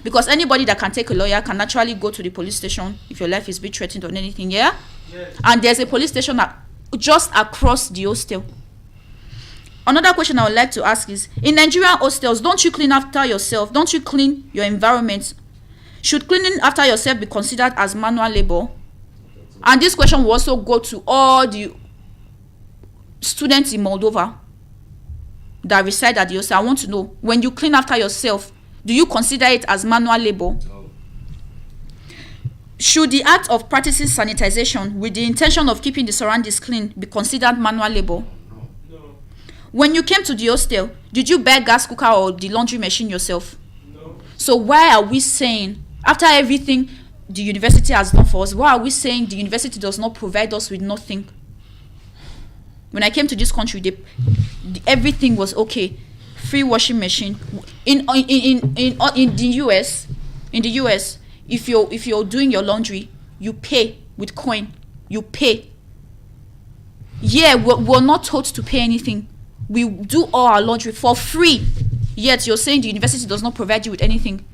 Because anybody that can take a lawyer can actually go to the police station if your life is being threatened or anything, yeah? Yes. And there's a police station just across the hostel. Another question I would like to ask is, in Nigerian hostels, don't you clean after yourself? Don't you clean your environment? Should cleaning after yourself be considered as manual labor? And this question will also go to all the students in Moldova that reside at the hostel. I want to know, when you clean after yourself, do you consider it as manual labor? No. Should the act of practicing sanitization with the intention of keeping the surroundings clean be considered manual labor? No. When you came to the hostel, did you buy gas cooker or the laundry machine yourself? No. So why are we saying, after everything the university has done for us, why are we saying the university does not provide us with nothing? When I came to this country, everything was okay. free washing machine. In the US, if you're doing your laundry, you pay with coin. You pay. Yeah, we're not taught to pay anything. We do all our laundry for free. Yet you're saying the university does not provide you with anything.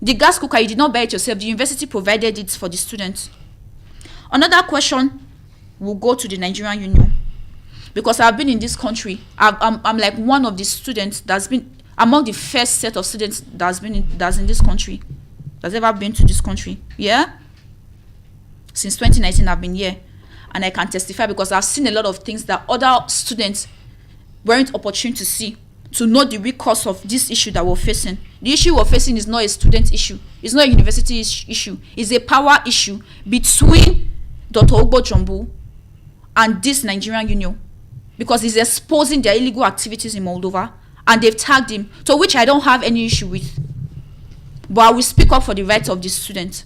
The gas cooker, you did not buy it yourself. The university provided it for the students. Another question will go to the Nigerian Union. Because I've been in this country. I'm like one of the students that's been among the first set of students that's in this country. That's ever been to this country. Yeah? Since 2019, I've been here. And I can testify because I've seen a lot of things that other students weren't opportune to see, to know the root cause of this issue that we're facing. The issue we're facing is not a student issue. It's not a university issue. It's a power issue between Dr. Ogbo Jumbo and this Nigerian Union. Because he's exposing their illegal activities in Moldova and they've tagged him, to which I don't have any issue with. But I will speak up for the rights of the students.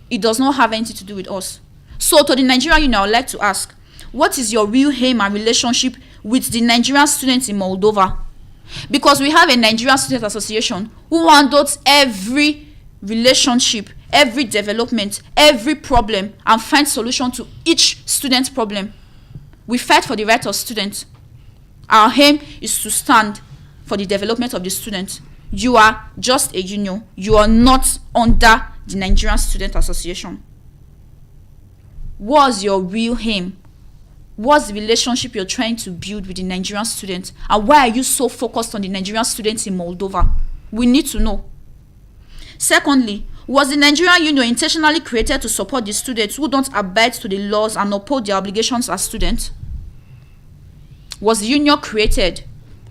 It does not have anything to do with us. So to the Nigerian Union, I would like to ask, what is your real aim and relationship with the Nigerian students in Moldova? Because we have a Nigerian Student Association who handles every relationship, every development, every problem, and find solution to each student's problem. We fight for the rights of students. Our aim is to stand for the development of the students. You are just a union. You are not under the Nigerian Student Association. What's your real aim? What's the relationship you're trying to build with the Nigerian students? And why are you so focused on the Nigerian students in Moldova? We need to know. Secondly, was the Nigerian Union intentionally created to support the students who don't abide to the laws and uphold their obligations as students? Was the union created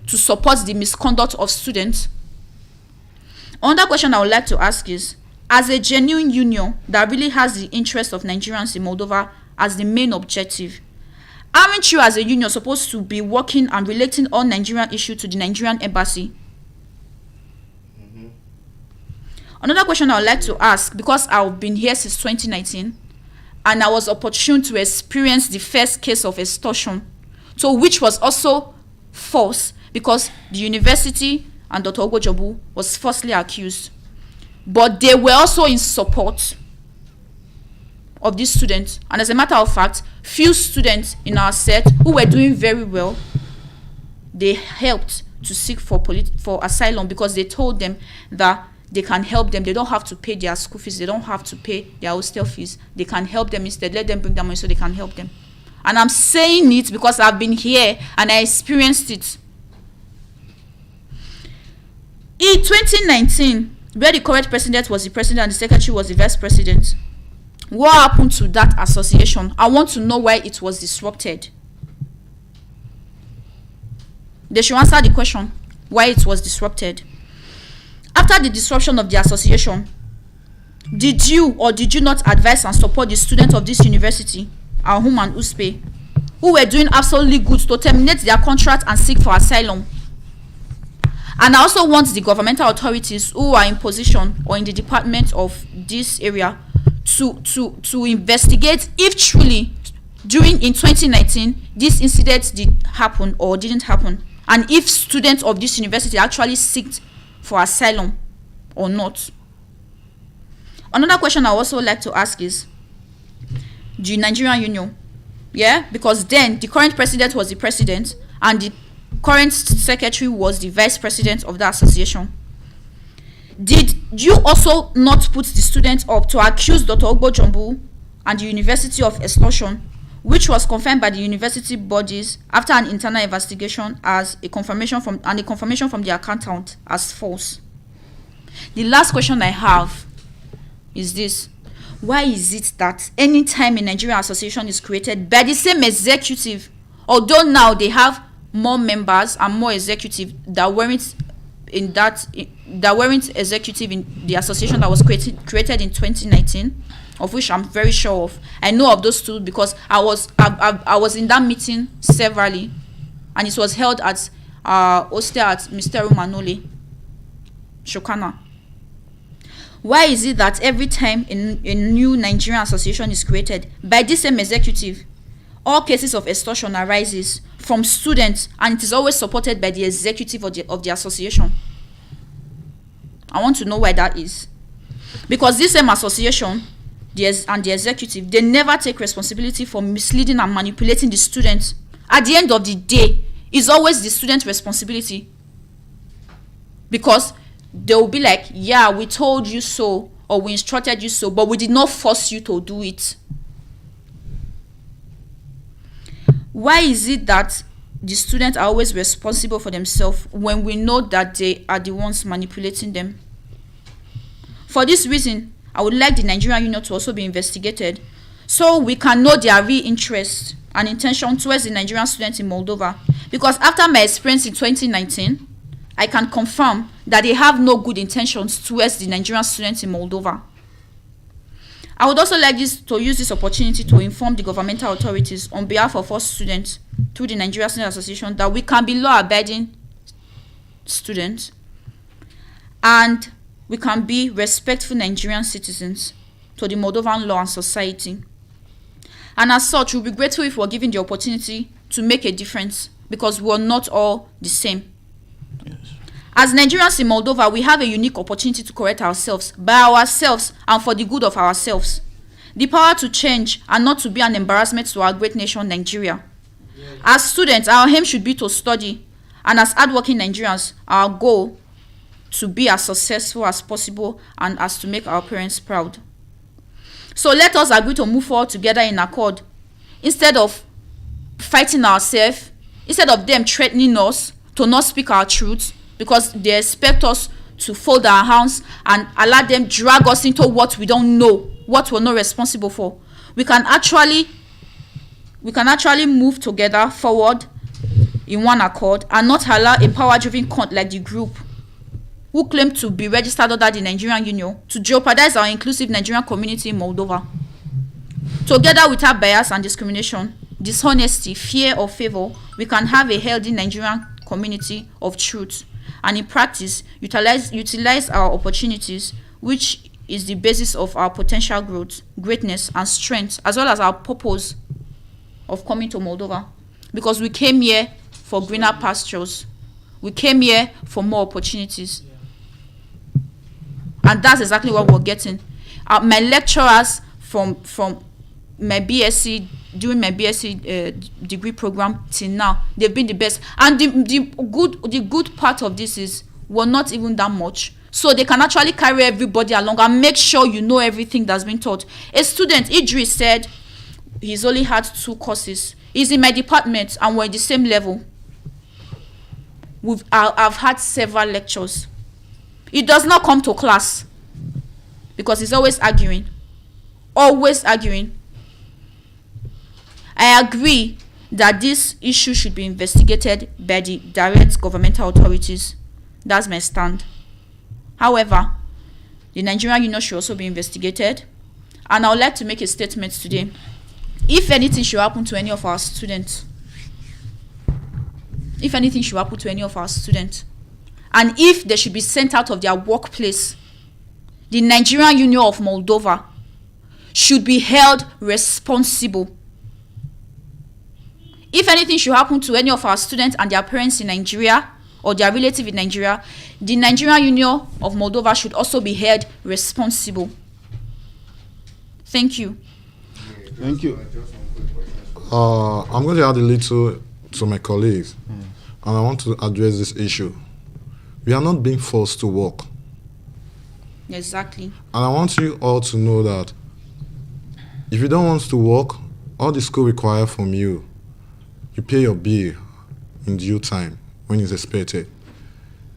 to support the misconduct of students? Another question I would like to ask is, as a genuine union that really has the interest of Nigerians in Moldova as the main objective, aren't you as a union supposed to be working and relating all Nigerian issues to the Nigerian embassy? Another question I would like to ask, because I've been here since 2019 and I was opportune to experience the first case of extortion, so which was also false because the university and Dr. Ogbo Jumbo was falsely accused. But they were also in support of these students. And as a matter of fact, few students in our set who were doing very well, they helped to seek for asylum because they told them that they can help them. They don't have to pay their school fees. They don't have to pay their hostel fees. They can help them instead. Let them bring their money so they can help them. And I'm saying it because I've been here and I experienced it. In 2019, where the current president was the president and the secretary was the vice president, what happened to that association? I want to know why it was disrupted. They should answer the question, why it was disrupted. After the disruption of the association, did you or did you not advise and support the students of this university, AUM and USPEE, who were doing absolutely good to terminate their contract and seek for asylum? And I also want the governmental authorities who are in position or in the department of this area to investigate if truly in 2019 this incident did happen or didn't happen, and if students of this university actually sought for asylum or not. Another question I also like to ask is the Nigerian Union, because then the current president was the president and the current secretary was the vice president of the association. Did you also not put the students up to accuse Dr. Ogbo Jumbo and the university of extortion, which was confirmed by the university bodies after an internal investigation as a confirmation from the accountant as false? The last question I have is this: why is it that anytime a Nigerian association is created by the same executive, although now they have more members and more executive that weren't executive in the association that was created in 2019, of which I'm very sure of. I know of those two because I was in that meeting severally, and it was held at hostel at Mr. Manole, Shokana. Why is it that every time a new Nigerian association is created by this same executive, all cases of extortion arises from students, and it is always supported by the executive of the association. I want to know why that is. Because this same association and the executive, they never take responsibility for misleading and manipulating the students. At the end of the day, it's always the student's responsibility. Because they will be like, yeah, we told you so, or we instructed you so, but we did not force you to do it. Why is it that the students are always responsible for themselves when we know that they are the ones manipulating them? For this reason, I would like the Nigerian Union to also be investigated so we can know their real interest and intention towards the Nigerian students in Moldova. Because after my experience in 2019, I can confirm that they have no good intentions towards the Nigerian students in Moldova. I would also like to use this opportunity to inform the governmental authorities on behalf of us students through the Nigerian Student Association that we can be law-abiding students and we can be respectful Nigerian citizens to the Moldovan law and society. And as such, we'll be grateful if we're given the opportunity to make a difference because we're not all the same. As Nigerians in Moldova, we have a unique opportunity to correct ourselves by ourselves and for the good of ourselves. The power to change and not to be an embarrassment to our great nation, Nigeria. As students, our aim should be to study, and as hardworking Nigerians, our goal to be as successful as possible and as to make our parents proud. So let us agree to move forward together in accord. Instead of fighting ourselves, instead of them threatening us to not speak our truth, because they expect us to fold our hands and allow them drag us into what we don't know, what we're not responsible for. We can actually move together forward in one accord and not allow a power-driven cult like the group who claim to be registered under the Nigerian Union to jeopardize our inclusive Nigerian community in Moldova. Together without bias and discrimination, dishonesty, fear or favor, we can have a healthy Nigerian community of truth and in practice utilize our opportunities, which is the basis of our potential growth, greatness and strength, as well as our purpose of coming to Moldova. Because we came here for greener pastures. We came here for more opportunities. And that's exactly what we're getting. My lecturers from my BSc, during my BSc degree program till now, they've been the best. And the good part of this is we're not even that much. So they can actually carry everybody along and make sure you know everything that's been taught. A student, Idris, said he's only had 2 courses. He's in my department and we're at the same level. I've had several lectures. He does not come to class because he's always arguing. Always arguing. I agree that this issue should be investigated by the direct governmental authorities. That's my stand. However, the Nigerian Union should also be investigated. And I would like to make a statement today. If anything should happen to any of our students, and if they should be sent out of their workplace, the Nigerian Union of Moldova should be held responsible. If anything should happen to any of our students and their parents in Nigeria or their relative in Nigeria, the Nigerian Union of Moldova should also be held responsible. Thank you. Thank you. I'm going to add a little to my colleagues, and I want to address this issue. We are not being forced to work. Exactly. And I want you all to know that if you don't want to work, all the school requires from you, you pay your bill in due time when it's expected.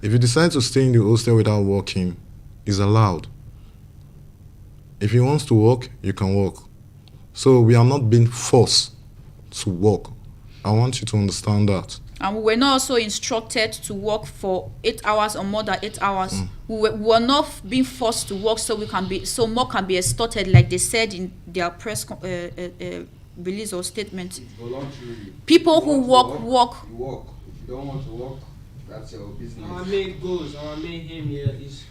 If you decide to stay in the hostel without working, it's allowed. If you want to work, you can work. So we are not being forced to work. I want you to understand that. And we were not also instructed to work for 8 hours or more than 8 hours. We were not being forced to work so more can be extorted, like they said in their press release or statement. Voluntarily. People who work. You work. If you don't want to work, That's your business. Our main goals, our main aim here is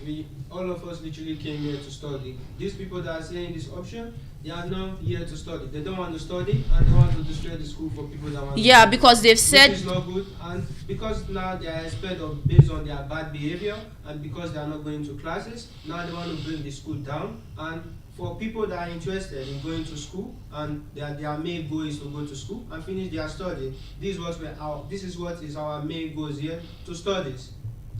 all of us literally came here to study. These people that are saying this option, they are not here to study. They don't want to study and they want to destroy the school for people that want to study. Because they've said... Which is not good, and because now they are expelled of based on their bad behavior and because they are not going to classes, now they want to bring the school down. And for people that are interested in going to school and their main goal is to go to school and finish their study, this is what is our main goals here, to studies.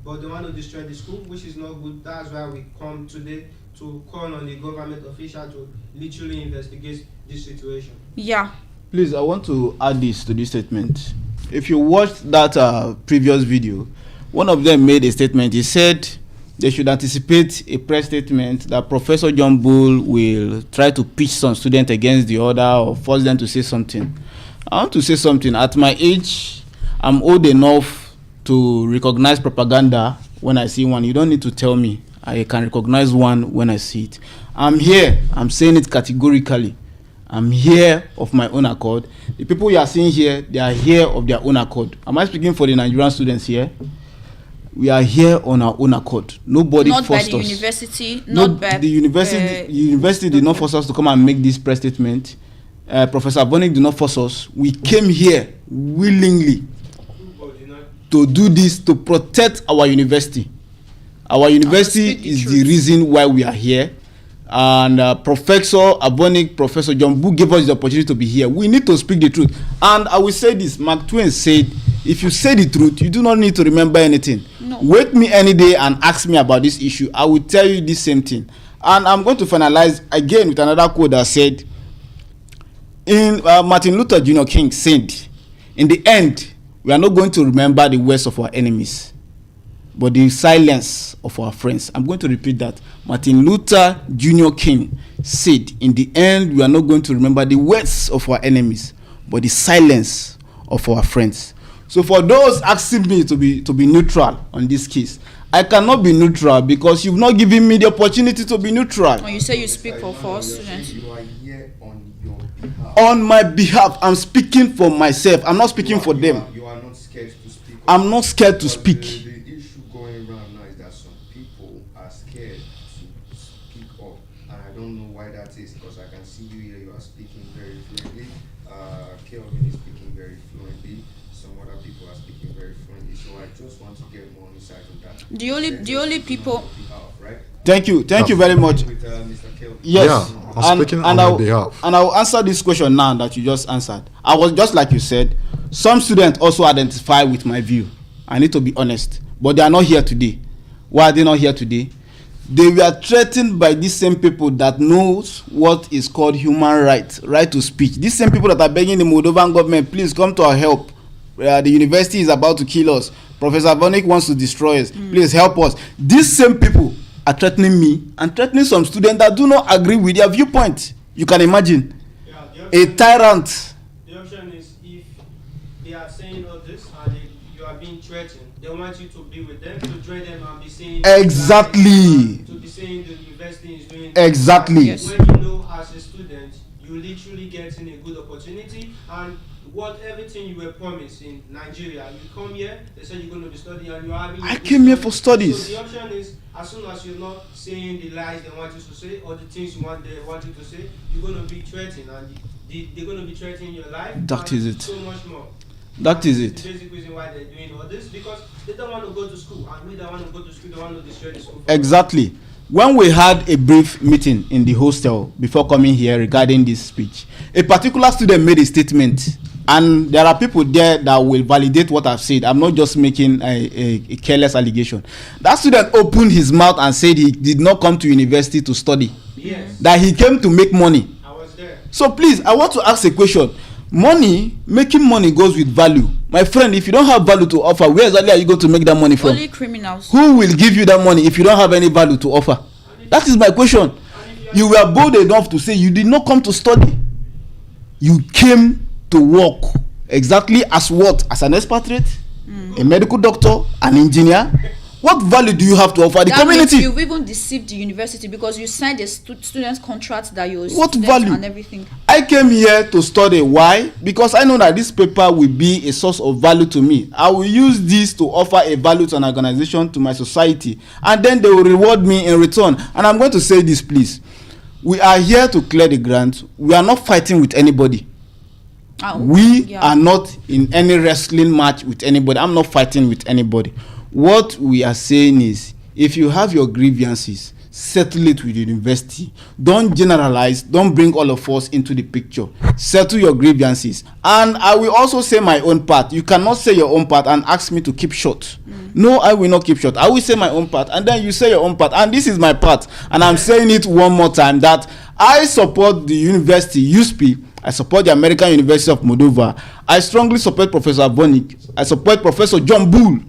But they want to destroy the school, which is not good. That's why we come today to call on the government official to literally investigate this situation. Yeah. Please, I want to add this to this statement. If you watched that previous video, one of them made a statement. He said they should anticipate a press statement that Professor John Bull will try to pitch some students against the other or force them to say something. I want to say something. At my age, I'm old enough to recognize propaganda when I see one. You don't need to tell me. I can recognize one when I see it. I'm here. I'm saying it categorically. I'm here of my own accord. The people you are seeing here, they are here of their own accord. Am I speaking for the Nigerian students here? We are here on our own accord. Nobody forced us. Not by the university. Not by the university. University did not force us to come and make this press statement. Professor Bonik did not force us. We came here willingly to do this to protect our university. Our university is the reason why we are here. And Professor Abonik, Professor John Boo gave us the opportunity to be here. We need to speak the truth. And I will say this, Mark Twain said, if you say the truth, you do not need to remember anything. No. Wake me any day and ask me about this issue. I will tell you the same thing. And I'm going to finalize again with another quote that said, Martin Luther Jr. King said, in the end, we are not going to remember the words of our enemies, but the silence of our friends. I'm going to repeat that. Martin Luther Jr. King said, in the end, we are not going to remember the words of our enemies, but the silence of our friends. So for those asking me to be neutral on this case, I cannot be neutral because you've not given me the opportunity to be neutral. When you say you speak for students. You are here on your behalf. On my behalf, I'm speaking for myself. I'm not speaking for them. You are not scared to speak. I'm not scared to speak. The issue going around now is that some people are scared to speak up, and I don't know why that is, because I can see you here. You are speaking very fluently. Kelvin is speaking very fluently. Some other people are speaking very fluently. So I just want to get more insight on that. The only people. Right? Thank you very much. With Mr. Kelvin. Yes, yeah, I'm speaking on my behalf. And I'll answer this question now that you just answered. I was just like you said. Some students also identify with my view. I need to be honest, but they are not here today. Why are they not here today? They were threatened by these same people that knows what is called human right to speech. These same people that are begging the Moldovan government, please come to our help. The university is about to kill us. Professor Vonik wants to destroy us. Please help us. These same people are threatening me and threatening some students that do not agree with their viewpoint. You can imagine. A tyrant. The option is, if they are saying all this and you are being threatened, they want you to be with them, to join them and be saying exactly. To be saying the university is doing exactly. Yes. When you know as a student, you literally getting a good opportunity, and what everything you were promised in Nigeria, you come here, they said you're going to be studying, and you're having. I came here for studies. So the option is, as soon as you're not saying the lies they want you to say or the things they want you to say, you're going to be threatened, and they're going to be threatening your life. That is it. So much more. That is it. The basic reason why they're doing all this, because they don't want to go to school, and we don't want to go to school. They want to destroy the school. Exactly. When we had a brief meeting in the hostel before coming here regarding this speech, a particular student made a statement, and there are people there that will validate what I've said. I'm not just making a careless allegation. That student opened his mouth and said he did not come to university to study. Yes. That he came to make money. I was there. So please, I want to ask a question. Making money goes with value. My friend, if you don't have value to offer, where exactly are you going to make that money from? Only criminals. Who will give you that money if you don't have any value to offer? That is my question. You were bold enough to say you did not come to study. You came to work. Exactly as what? As an expatriate, a medical doctor, an engineer, What value do you have to offer the That means community? you've even deceived the university because you signed a student contract that you're a What student value? and everything. I came here to study. Why? Because I know that this paper will be a source of value to me. I will use this to offer a value to an organization, to my society, and then they will reward me in return. And I'm going to say this, please. We are here to clear the grant. We are not fighting with anybody. We are not in any wrestling match with anybody. I'm not fighting with anybody. What we are saying is, if you have your grievances, settle it with the university. Don't generalize. Don't bring all of us into the picture. Settle your grievances. And I will also say my own part. You cannot say your own part and ask me to keep short. No, I will not keep short. I will say my own part, and then you say your own part. And this is my part. And I'm saying it one more time, that I support the university, USPEE. I support the American University of Moldova. I strongly support Professor Vonik. I support Professor John Bull.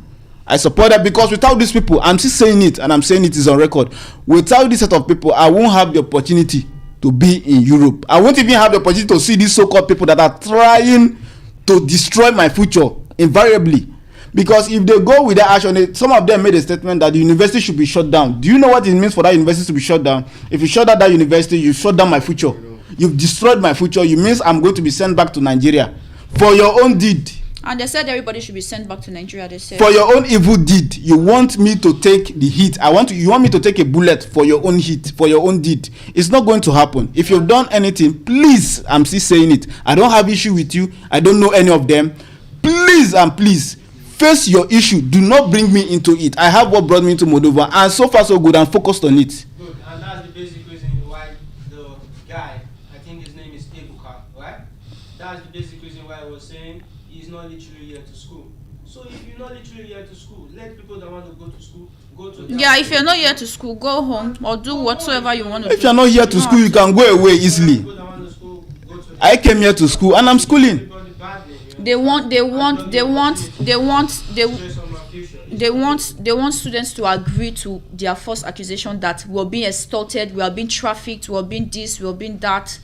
I support that, because without these people, I'm still saying it, and I'm saying it is on record. Without this set of people, I won't have the opportunity to be in Europe. I won't even have the opportunity to see these so-called people that are trying to destroy my future, invariably. Because if they go with that action, some of them made a statement that the university should be shut down. Do you know what it means for that university to be shut down? If you shut down that university, you shut down my future. You've destroyed my future. It means I'm going to be sent back to Nigeria for your own deed. And they said everybody should be sent back to Nigeria. They said for your own evil deed. You want me to take the hit. You want me to take a bullet for your own hit, for your own deed. It's not going to happen. If you've done anything, please, I'm still saying it, I don't have issue with you. I don't know any of them. Please and please face your issue. Do not bring me into it. I have what brought me into Moldova, and so far so good, I'm focused on it. Good, and that's the basic reason why the guy, I think his name is Ebuka, right? That's the basic reason why I was saying he's not literally here to school. So if you're not literally here to school, let people that want to go to school go to. Yeah, if you're not here to school, go home or do whatsoever you want to do. If you're not here to school, you can go away easily. I came here to school and I'm schooling. They want students to agree to their false accusation that we're being extorted, we are being trafficked, we're being this, we're being that.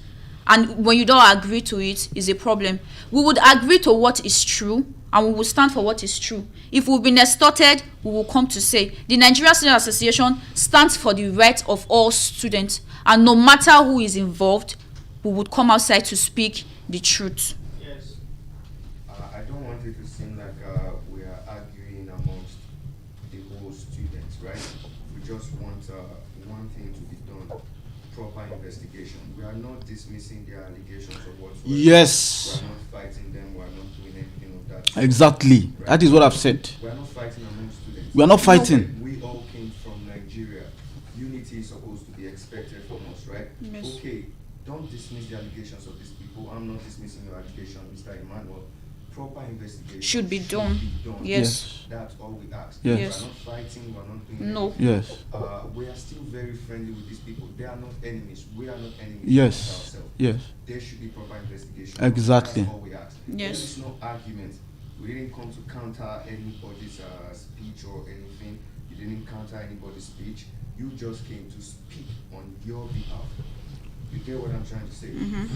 And when you don't agree to it, is a problem. We would agree to what is true, and we will stand for what is true. If we've been extorted, we will come to say. The Nigerian Student Association stands for the right of all students, and no matter who is involved, we would come outside to speak the truth. Yes. I don't want it to seem like we are arguing amongst the whole students, right? We just want one thing to be done, proper investigation. We are not dismissing their allegations or whatsoever. Yes. We are not fighting them. We are not doing anything of that. Exactly. Right? That is what I've said. We are not fighting among students. We are not fighting. We all came from Nigeria. Unity is supposed to be expected from us, right? Yes. Okay, don't dismiss the allegations of these people. I'm not dismissing your allegation, Mr. Emmanuel. Proper investigation Should be done. Yes. That's all we ask. Yes. Yes. We're not fighting, we're not doing No. anything. Yes. We are still very friendly with these people. They are not enemies. We are not enemies Yes. ourselves. Yes. There should be proper investigation. Exactly. That's all we ask. Yes. There is no argument. We didn't come to counter anybody's speech or anything. You didn't counter anybody's speech. You just came to speak on your behalf. You get what I'm trying to say?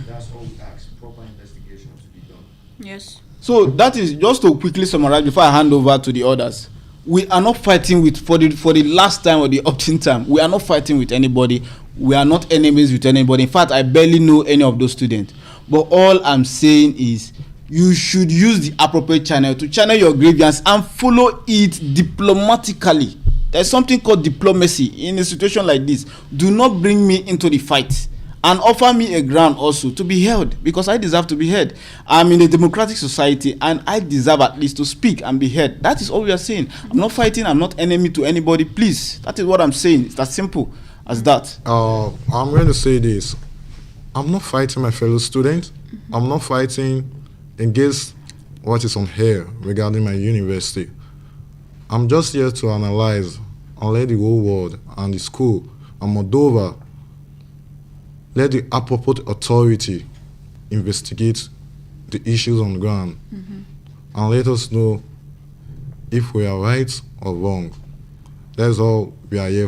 That's all we ask. Proper investigation to be done. Yes. So that is just to quickly summarize before I hand over to the others. We are not fighting with for the last time or the opt-in time. We are not fighting with anybody. We are not enemies with anybody. In fact, I barely know any of those students. But all I'm saying is you should use the appropriate channel to channel your grievance and follow it diplomatically. There's something called diplomacy in a situation like this. Do not bring me into the fight. And offer me a ground also to be heard, because I deserve to be heard. I'm in a democratic society and I deserve at least to speak and be heard. That is all we are saying. I'm not fighting, I'm not enemy to anybody, please. That is what I'm saying. It's as simple as that. I'm going to say this. I'm not fighting my fellow students. I'm not fighting against what is on here regarding my university. I'm just here to analyze and let the whole world and the school and Moldova, let the appropriate authority investigate the issues on the ground and let us know if we are right or wrong. That's all we are here